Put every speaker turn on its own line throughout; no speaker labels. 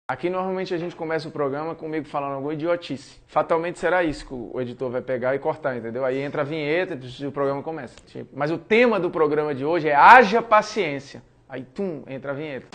Aqui normalmente a gente começa o programa comigo falando alguma idiotice. Fatalmente será isso que o editor vai pegar e cortar, entendeu? Aí entra a vinheta e o programa começa. Mas o tema do programa de hoje é haja paciência. Aí, entra a vinheta.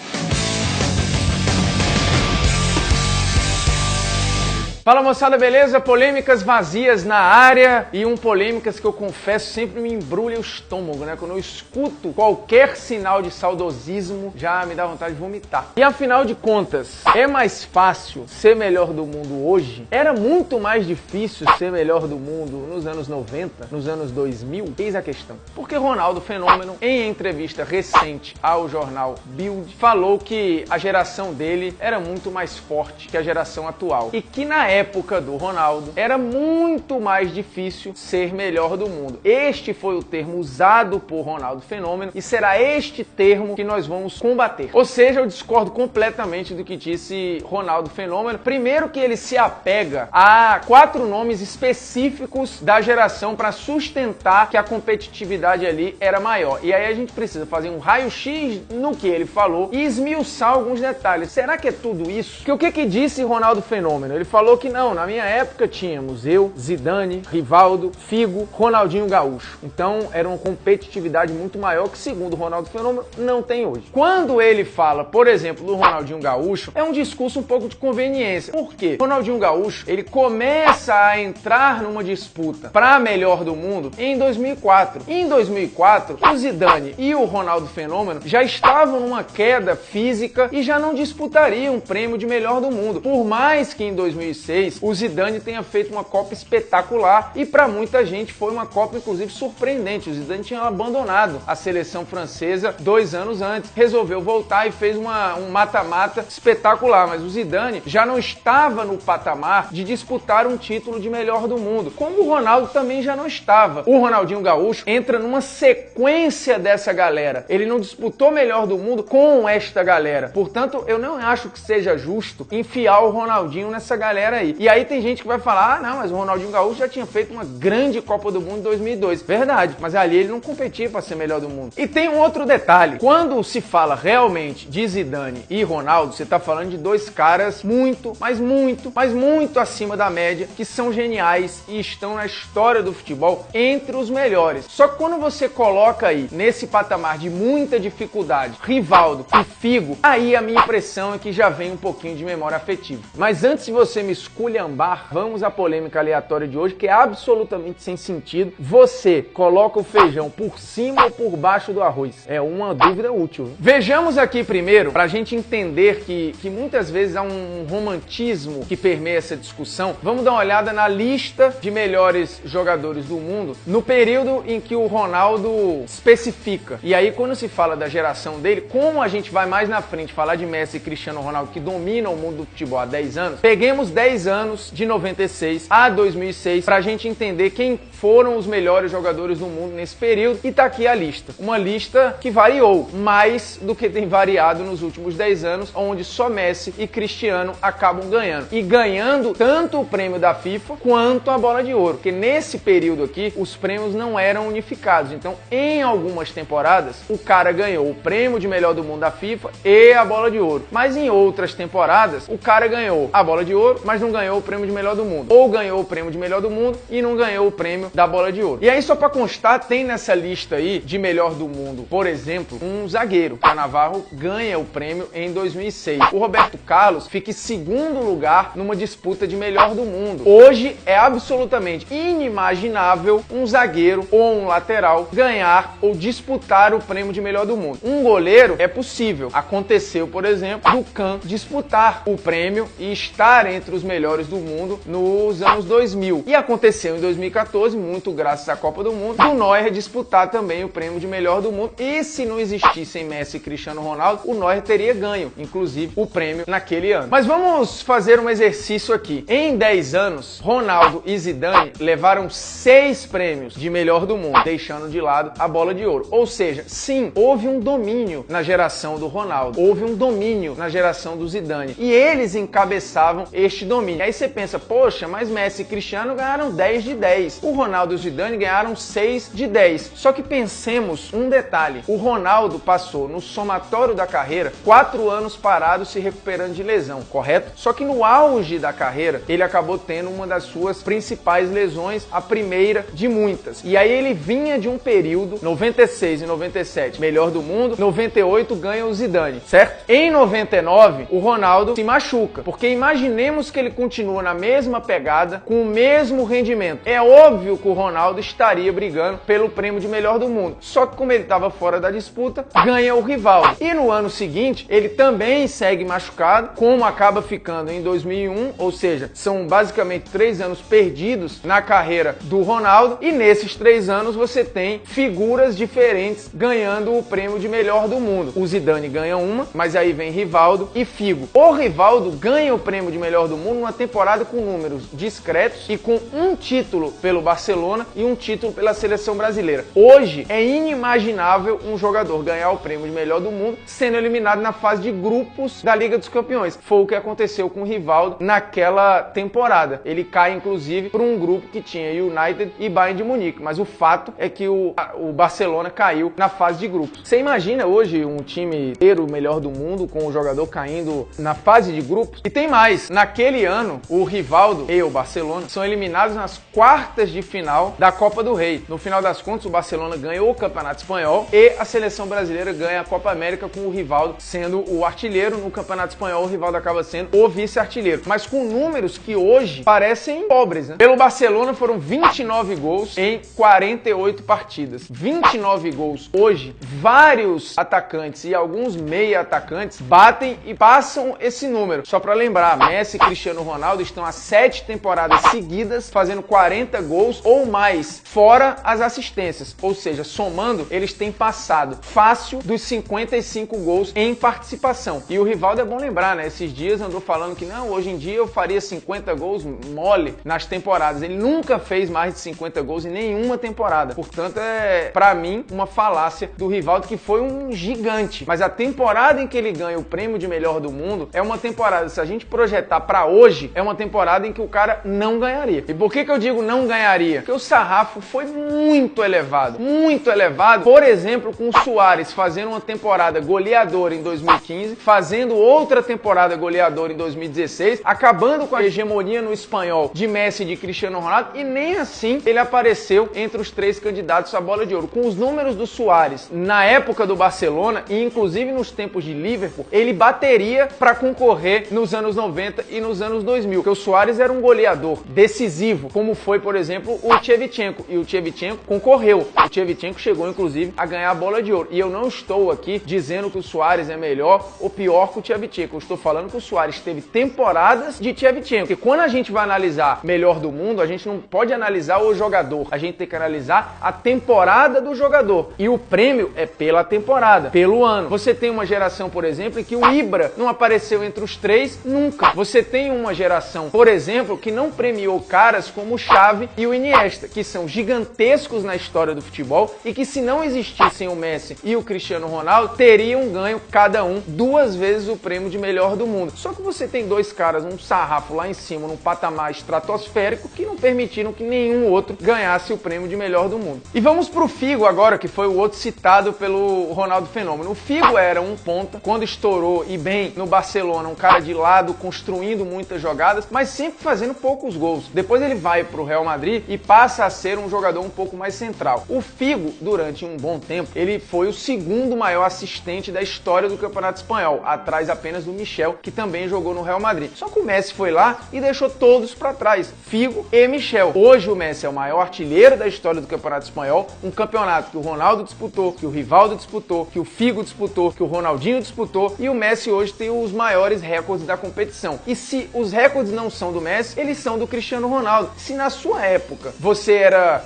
Fala moçada, beleza? Polêmicas vazias na área e polêmicas que eu confesso sempre me embrulha o estômago, né? Quando eu escuto qualquer sinal de saudosismo, já me dá vontade de vomitar. E afinal de contas, é mais fácil ser melhor do mundo hoje? Era muito mais difícil ser melhor do mundo nos anos 90, nos anos 2000? Eis a questão. Porque Ronaldo Fenômeno, em entrevista recente ao jornal Bild, falou que a geração dele era muito mais forte que a geração atual. E que na época do Ronaldo era muito mais difícil ser melhor do mundo. Este foi o termo usado por Ronaldo Fenômeno e será este termo que nós vamos combater. Ou seja, eu discordo completamente do que disse Ronaldo Fenômeno. Primeiro que ele se apega a 4 nomes específicos da geração para sustentar que a competitividade ali era maior. E aí a gente precisa fazer um raio-x no que ele falou e esmiuçar alguns detalhes. Será que é tudo isso? Que o que disse Ronaldo Fenômeno? Ele falou que não, na minha época tínhamos eu, Zidane, Rivaldo, Figo, Ronaldinho Gaúcho. Então era uma competitividade muito maior que, segundo Ronaldo Fenômeno, não tem hoje. Quando ele fala, por exemplo, do Ronaldinho Gaúcho, é um discurso um pouco de conveniência. Por quê? Ronaldinho Gaúcho, ele começa a entrar numa disputa para melhor do mundo em 2004. Em 2004, o Zidane e o Ronaldo Fenômeno já estavam numa queda física e já não disputariam o prêmio de melhor do mundo. Por mais que em 2006 o Zidane tenha feito uma Copa espetacular e para muita gente foi uma Copa inclusive surpreendente. O Zidane tinha abandonado a seleção francesa 2 anos antes, resolveu voltar e fez um mata-mata espetacular, mas o Zidane já não estava no patamar de disputar um título de melhor do mundo, como o Ronaldo também já não estava. O Ronaldinho Gaúcho entra numa sequência dessa galera, ele não disputou melhor do mundo com esta galera, portanto eu não acho que seja justo enfiar o Ronaldinho nessa galera aí. E aí tem gente que vai falar, não, mas o Ronaldinho Gaúcho já tinha feito uma grande Copa do Mundo em 2002. Verdade, mas ali ele não competia para ser melhor do mundo. E tem um outro detalhe, quando se fala realmente de Zidane e Ronaldo, você tá falando de 2 caras muito, mas muito acima da média, que são geniais e estão na história do futebol entre os melhores. Só que quando você coloca aí, nesse patamar de muita dificuldade, Rivaldo e Figo, aí a minha impressão é que já vem um pouquinho de memória afetiva. Mas antes de você me esculhambar, vamos à polêmica aleatória de hoje, que é absolutamente sem sentido. Você coloca o feijão por cima ou por baixo do arroz? É uma dúvida útil. Vejamos aqui primeiro, para a gente entender que muitas vezes há um romantismo que permeia essa discussão. Vamos dar uma olhada na lista de melhores jogadores do mundo no período em que o Ronaldo especifica. E aí, quando se fala da geração dele, como a gente vai mais na frente falar de Messi e Cristiano Ronaldo, que dominam o mundo do futebol há 10 anos, peguemos 10 anos de 96 a 2006 pra gente entender quem foram os melhores jogadores do mundo nesse período e tá aqui a lista. Uma lista que variou mais do que tem variado nos últimos 10 anos, onde só Messi e Cristiano acabam ganhando. E ganhando tanto o prêmio da FIFA quanto a bola de ouro, porque nesse período aqui os prêmios não eram unificados. Então, em algumas temporadas, o cara ganhou o prêmio de melhor do mundo da FIFA e a bola de ouro. Mas em outras temporadas, o cara ganhou a bola de ouro, mas não ganhou o prêmio de melhor do mundo. Ou ganhou o prêmio de melhor do mundo e não ganhou o prêmio da bola de ouro. E aí, só pra constar, tem nessa lista aí de melhor do mundo, por exemplo, um zagueiro. O Navarro ganha o prêmio em 2006. O Roberto Carlos fica em 2º lugar numa disputa de melhor do mundo. Hoje é absolutamente inimaginável um zagueiro ou um lateral ganhar ou disputar o prêmio de melhor do mundo. Um goleiro é possível. Aconteceu, por exemplo, do Kahn disputar o prêmio e estar entre os melhores do mundo nos anos 2000. E aconteceu em 2014, muito graças à Copa do Mundo, do Neuer disputar também o prêmio de melhor do mundo. E se não existissem Messi e Cristiano Ronaldo, o Neuer teria ganho, inclusive, o prêmio naquele ano. Mas vamos fazer um exercício aqui. Em 10 anos, Ronaldo e Zidane levaram 6 prêmios de melhor do mundo, deixando de lado a bola de ouro. Ou seja, sim, houve um domínio na geração do Ronaldo, houve um domínio na geração do Zidane. E eles encabeçavam este domínio. domínio. Aí você pensa, poxa, mas Messi e Cristiano ganharam 10 de 10. O Ronaldo e o Zidane ganharam 6 de 10. Só que pensemos um detalhe. O Ronaldo passou no somatório da carreira 4 anos parado se recuperando de lesão, correto? Só que no auge da carreira, ele acabou tendo uma das suas principais lesões, a primeira de muitas. E aí ele vinha de um período, 96 e 97, melhor do mundo, 98 ganha o Zidane, certo? Em 99, o Ronaldo se machuca, porque imaginemos que ele continua na mesma pegada, com o mesmo rendimento. É óbvio que o Ronaldo estaria brigando pelo prêmio de melhor do mundo. Só que como ele estava fora da disputa, ganha o Rivaldo. E no ano seguinte, ele também segue machucado, como acaba ficando em 2001, ou seja, são basicamente 3 anos perdidos na carreira do Ronaldo, e nesses 3 anos você tem figuras diferentes ganhando o prêmio de melhor do mundo. O Zidane ganha uma, mas aí vem Rivaldo e Figo. O Rivaldo ganha o prêmio de melhor do mundo numa temporada com números discretos e com um título pelo Barcelona e um título pela seleção brasileira. Hoje é inimaginável um jogador ganhar o prêmio de melhor do mundo sendo eliminado na fase de grupos da Liga dos Campeões. Foi o que aconteceu com o Rivaldo naquela temporada. Ele cai, inclusive, para um grupo que tinha United e Bayern de Munique, mas o fato é que o Barcelona caiu na fase de grupos. Você imagina hoje um time ter o melhor do mundo com o jogador caindo na fase de grupos? E tem mais, naquele ano, o Rivaldo e o Barcelona são eliminados nas quartas de final da Copa do Rei. No final das contas, o Barcelona ganhou o Campeonato Espanhol e a seleção brasileira ganha a Copa América com o Rivaldo sendo o artilheiro. No Campeonato Espanhol, o Rivaldo acaba sendo o vice-artilheiro, mas com números que hoje parecem pobres, né? Pelo Barcelona foram 29 gols em 48 partidas. 29 gols. Hoje, vários atacantes e alguns meia-atacantes batem e passam esse número. Só para lembrar, Messi e Cristiano Ronaldo estão há 7 temporadas seguidas fazendo 40 gols ou mais, fora as assistências. Ou seja, somando, eles têm passado fácil dos 55 gols em participação. E o Rivaldo é bom lembrar, né? Esses dias andou falando que não, hoje em dia eu faria 50 gols mole nas temporadas. Ele nunca fez mais de 50 gols em nenhuma temporada. Portanto, é, pra mim, uma falácia do Rivaldo, que foi um gigante. Mas a temporada em que ele ganha o prêmio de melhor do mundo é uma temporada, se a gente projetar pra hoje, é uma temporada em que o cara não ganharia. E por que eu digo não ganharia? Porque o sarrafo foi muito elevado. Muito elevado. Por exemplo, com o Suárez fazendo uma temporada goleadora em 2015, fazendo outra temporada goleadora em 2016, acabando com a hegemonia no espanhol de Messi e de Cristiano Ronaldo, e nem assim ele apareceu entre os 3 candidatos à bola de ouro. Com os números do Suárez na época do Barcelona e inclusive nos tempos de Liverpool, ele bateria para concorrer nos anos 90 e nos anos 2000, porque o Suárez era um goleador decisivo, como foi, por exemplo, o Shevchenko, e o Shevchenko concorreu. O Shevchenko chegou, inclusive, a ganhar a bola de ouro. E eu não estou aqui dizendo que o Suárez é melhor ou pior que o Shevchenko. Eu estou falando que o Suárez teve temporadas de Shevchenko. Porque quando a gente vai analisar melhor do mundo, a gente não pode analisar o jogador. A gente tem que analisar a temporada do jogador. E o prêmio é pela temporada, pelo ano. Você tem uma geração, por exemplo, em que o Ibra não apareceu entre os 3 nunca. Você tem uma geração, por exemplo, que não premiou caras como o Xavi e o Iniesta, que são gigantescos na história do futebol e que, se não existissem o Messi e o Cristiano Ronaldo, teriam ganho cada um 2 vezes o prêmio de melhor do mundo. Só que você tem 2 caras, um sarrafo lá em cima, num patamar estratosférico, que não permitiram que nenhum outro ganhasse o prêmio de melhor do mundo. E vamos pro Figo agora, que foi o outro citado pelo Ronaldo Fenômeno. O Figo era um ponta, quando estourou e bem no Barcelona, um cara de lado, construindo muitas jogadas, mas sempre fazendo poucos gols. Depois ele vai pro Real Madrid e passa a ser um jogador um pouco mais central. O Figo, durante um bom tempo, ele foi o 2º maior assistente da história do Campeonato Espanhol, atrás apenas do Michel, que também jogou no Real Madrid. Só que o Messi foi lá e deixou todos para trás, Figo e Michel. Hoje o Messi é o maior artilheiro da história do Campeonato Espanhol, um campeonato que o Ronaldo disputou, que o Rivaldo disputou, que o Figo disputou, que o Ronaldinho disputou, e o Messi hoje tem os maiores recordes da competição. E se os recordes não são do Messi, eles são do Cristiano Ronaldo. Se na sua época você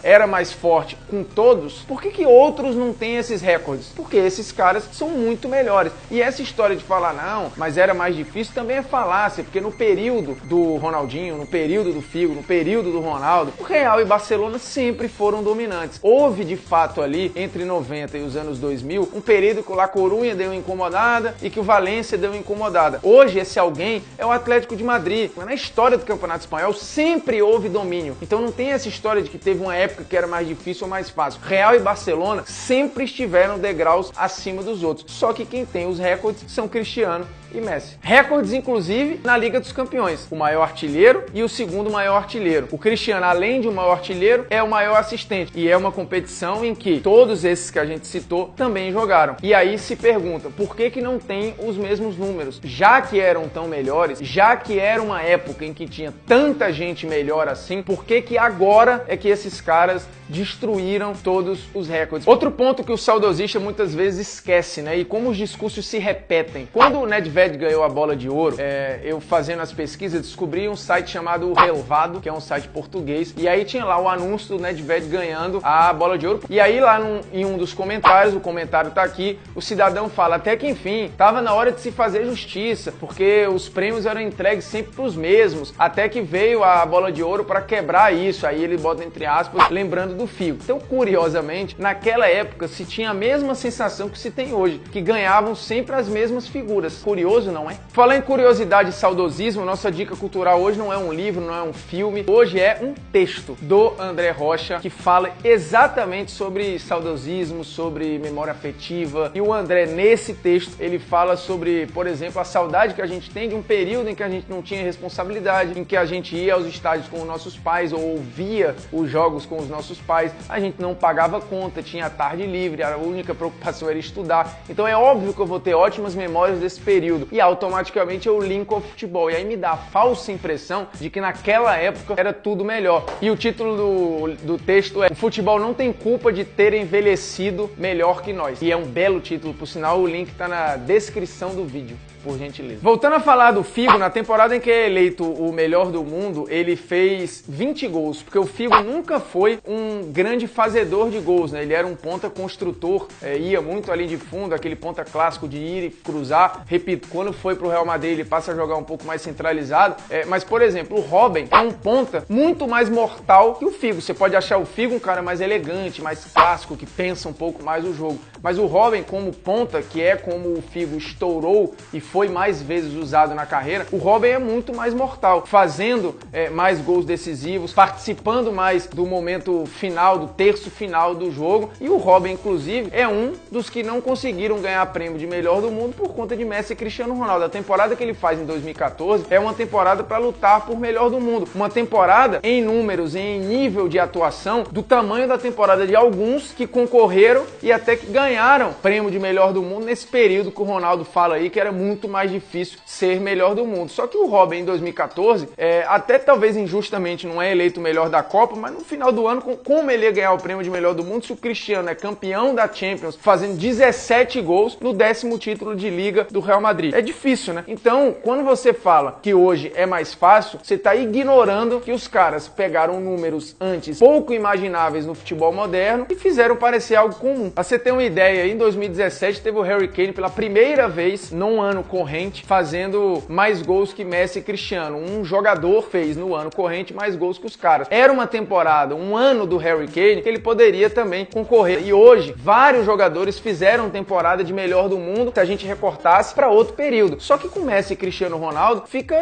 era mais forte com todos, por que outros não têm esses recordes? Porque esses caras são muito melhores. E essa história de falar, não, mas era mais difícil, também é falácia, porque no período do Ronaldinho, no período do Figo, no período do Ronaldo, o Real e Barcelona sempre foram dominantes. Houve, de fato, ali, entre 90 e os anos 2000, um período que o La Coruña deu uma incomodada e que o Valência deu uma incomodada. Hoje, esse alguém é o Atlético de Madrid. Madrid, na história do Campeonato Espanhol, sempre houve domínio. Então não tem essa história de que teve uma época que era mais difícil ou mais fácil. Real e Barcelona sempre estiveram degraus acima dos outros. Só que quem tem os recordes são Cristiano e Messi. Recordes, inclusive, na Liga dos Campeões. O maior artilheiro e o segundo maior artilheiro. O Cristiano, além de o maior artilheiro, é o maior assistente. E é uma competição em que todos esses que a gente citou também jogaram. E aí se pergunta, por que não tem os mesmos números? Já que eram tão melhores, já que era uma época em que tinha tanta gente melhor assim, por que agora é que esses caras destruíram todos os recordes? Outro ponto que o saudosista muitas vezes esquece, né? E como os discursos se repetem. Quando o Nedved ganhou a bola de ouro, eu fazendo as pesquisas descobri um site chamado Relvado, que é um site português, e aí tinha lá o anúncio do Nedved ganhando a bola de ouro. E aí lá em um dos comentários, o comentário tá aqui, o cidadão fala, até que enfim, tava na hora de se fazer justiça, porque os prêmios eram entregues sempre pros mesmos, até que veio a bola de ouro para quebrar isso. Aí ele bota entre aspas, lembrando do Figo. Então, curiosamente, naquela época se tinha a mesma sensação que se tem hoje, que ganhavam sempre as mesmas figuras. Curioso, não é? Falando em curiosidade e saudosismo, nossa dica cultural hoje não é um livro, não é um filme, hoje é um texto do André Rocha, que fala exatamente sobre saudosismo, sobre memória afetiva. E o André, nesse texto, ele fala sobre, por exemplo, a saudade que a gente tem de um período em que a gente não tinha responsabilidade, em que a gente ia aos estádios com os nossos pais ou ouvia os jogos com os nossos pais, a gente não pagava conta, tinha a tarde livre, a única preocupação era estudar. Então é óbvio que eu vou ter ótimas memórias desse período e automaticamente eu linko ao futebol. E aí me dá a falsa impressão de que naquela época era tudo melhor. E o título do texto é: o futebol não tem culpa de ter envelhecido melhor que nós. E é um belo título, por sinal, o link tá na descrição do vídeo, por gentileza. Voltando a falar do Figo, na temporada em que é eleito o melhor do mundo, ele fez 20 gols, porque o Figo nunca foi um grande fazedor de gols, né? Ele era um ponta construtor, ia muito ali de fundo, aquele ponta clássico de ir e cruzar. Repito, quando foi pro Real Madrid ele passa a jogar um pouco mais centralizado, mas por exemplo, o Robben é um ponta muito mais mortal que o Figo. Você pode achar o Figo um cara mais elegante, mais clássico, que pensa um pouco mais o jogo, mas o Robben como ponta, que é como o Figo estourou e foi mais vezes usado na carreira, o Robben é muito mais mortal, fazendo mais gols decisivos, participando mais do momento final, do terço final do jogo. E o Robben, inclusive, é um dos que não conseguiram ganhar prêmio de melhor do mundo por conta de Messi e Cristiano Ronaldo. A temporada que ele faz em 2014 é uma temporada para lutar por melhor do mundo, uma temporada em números, em nível de atuação, do tamanho da temporada de alguns que concorreram e até que ganharam prêmio de melhor do mundo nesse período que o Ronaldo fala aí que era muito mais difícil ser melhor do mundo. Só que o Robben em 2014, até talvez injustamente não é eleito o melhor da Copa, mas no final do ano, como ele ia ganhar o prêmio de melhor do mundo se o Cristiano é campeão da Champions, fazendo 17 gols no 10º título de Liga do Real Madrid? É difícil, né? Então, quando você fala que hoje é mais fácil, você está ignorando que os caras pegaram números antes pouco imagináveis no futebol moderno e fizeram parecer algo comum. Pra você ter uma ideia, em 2017 teve o Harry Kane pela primeira vez num ano corrente fazendo mais gols que Messi e Cristiano. Um jogador fez no ano corrente mais gols que os caras. Era uma temporada, um ano do Harry Kane que ele poderia também concorrer. E hoje, vários jogadores fizeram temporada de melhor do mundo se a gente recortasse para outro período. Só que com Messi e Cristiano Ronaldo fica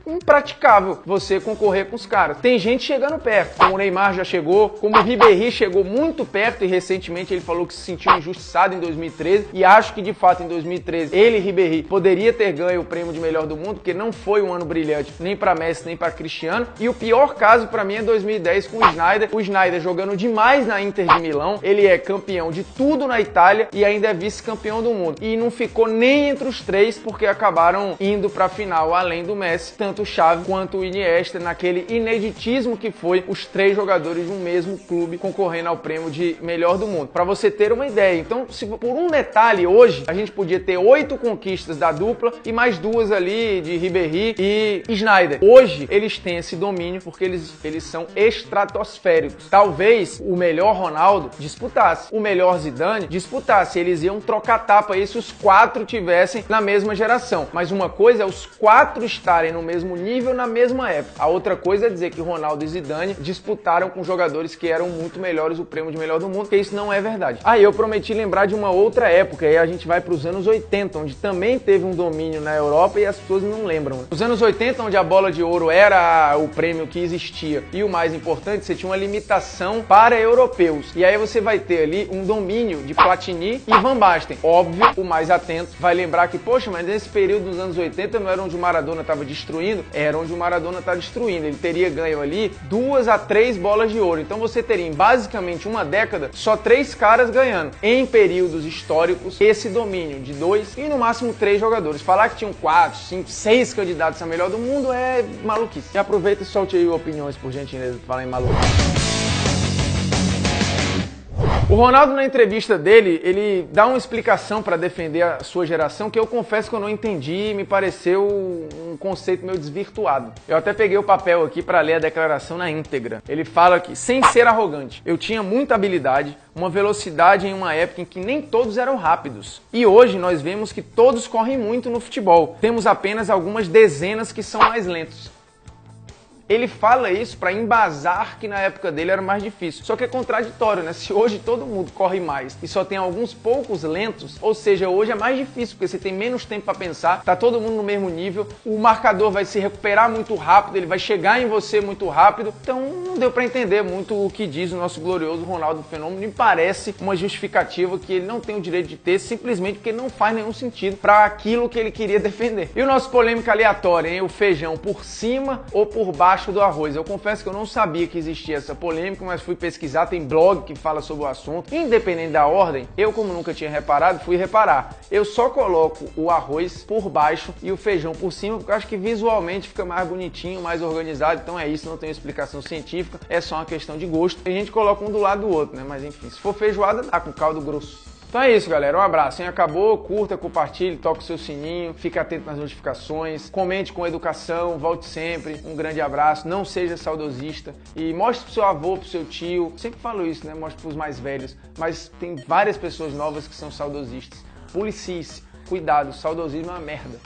impraticável você concorrer com os caras. Tem gente chegando perto, como o Neymar já chegou, como o Ribéry chegou muito perto e recentemente ele falou que se sentiu injustiçado em 2013 e acho que de fato em 2013 ele, Ribéry, poderia ter ganho o prêmio de melhor do mundo, porque não foi um ano brilhante nem para Messi nem para Cristiano. E o pior caso para mim é 2010 com o Sneijder. O Sneijder jogando demais na Inter de Milão, ele é campeão de tudo na Itália e ainda é vice-campeão do mundo. E não ficou nem entre os três porque acabaram indo para a final, além do Messi, tanto o Xavi quanto o Iniesta, naquele ineditismo que foi os três jogadores de um mesmo clube concorrendo ao prêmio de melhor do mundo. Para você ter uma ideia, então, se por um detalhe hoje a gente podia ter 8 conquistas da dupla e mais 2 ali de Ribéry e Sneijder. Hoje eles têm esse domínio porque eles são estratosféricos. Talvez o melhor Ronaldo disputasse, o melhor Zidane disputasse, eles iam trocar tapa aí se os 4 tivessem na mesma geração. Mas uma coisa é os 4 estarem no mesmo nível na mesma época. A outra coisa é dizer que Ronaldo e Zidane disputaram com jogadores que eram muito melhores o prêmio de melhor do mundo, porque isso não é verdade. Aí eu prometi te lembrar de uma outra época, aí a gente vai para os anos 80, onde também teve um domínio na Europa e as pessoas não lembram. Né? Os anos 80, onde a bola de ouro era o prêmio que existia e o mais importante, você tinha uma limitação para europeus. E aí você vai ter ali um domínio de Platini e Van Basten. Óbvio, o mais atento vai lembrar que, poxa, mas nesse período dos anos 80 não era onde o Maradona estava destruindo, era onde o Maradona está destruindo. Ele teria ganho ali 2 a 3 bolas de ouro. Então você teria em basicamente uma década só 3 caras ganhando. Em períodos históricos, esse domínio de 2 e no máximo 3 jogadores. Falar que tinham 4, 5, 6 candidatos a melhor do mundo é maluquice. E aproveita e solte aí opiniões, por gentileza, pra falar em maluquice. O Ronaldo, na entrevista dele, ele dá uma explicação para defender a sua geração que eu confesso que eu não entendi e me pareceu um conceito meio desvirtuado. Eu até peguei o papel aqui para ler a declaração na íntegra. Ele fala que, sem ser arrogante, eu tinha muita habilidade, uma velocidade em uma época em que nem todos eram rápidos. E hoje nós vemos que todos correm muito no futebol. Temos apenas algumas dezenas que são mais lentos. Ele fala isso para embasar que na época dele era mais difícil. Só que é contraditório, né? Se hoje todo mundo corre mais e só tem alguns poucos lentos, ou seja, hoje é mais difícil, porque você tem menos tempo para pensar, tá todo mundo no mesmo nível, o marcador vai se recuperar muito rápido, ele vai chegar em você muito rápido. Então não deu para entender muito o que diz o nosso glorioso Ronaldo Fenômeno. Me parece uma justificativa que ele não tem o direito de ter, simplesmente porque não faz nenhum sentido para aquilo que ele queria defender. E o nosso polêmica aleatória, hein? O feijão por cima ou por baixo do arroz. Eu confesso que eu não sabia que existia essa polêmica, mas fui pesquisar, tem blog que fala sobre o assunto. Independente da ordem, eu, como nunca tinha reparado, fui reparar. Eu só coloco o arroz por baixo e o feijão por cima, porque eu acho que visualmente fica mais bonitinho, mais organizado. Então é isso, não tem explicação científica, é só uma questão de gosto. A gente coloca um do lado do outro, né? Mas enfim, se for feijoada, dá com caldo grosso. Então é isso, galera. Um abraço, hein? Acabou, curta, compartilhe, toque o seu sininho, fique atento nas notificações, comente com educação, volte sempre. Um grande abraço, não seja saudosista e mostre pro seu avô, pro seu tio. Sempre falo isso, né? Mostre pros mais velhos, mas tem várias pessoas novas que são saudosistas. Policie-se, cuidado, saudosismo é uma merda.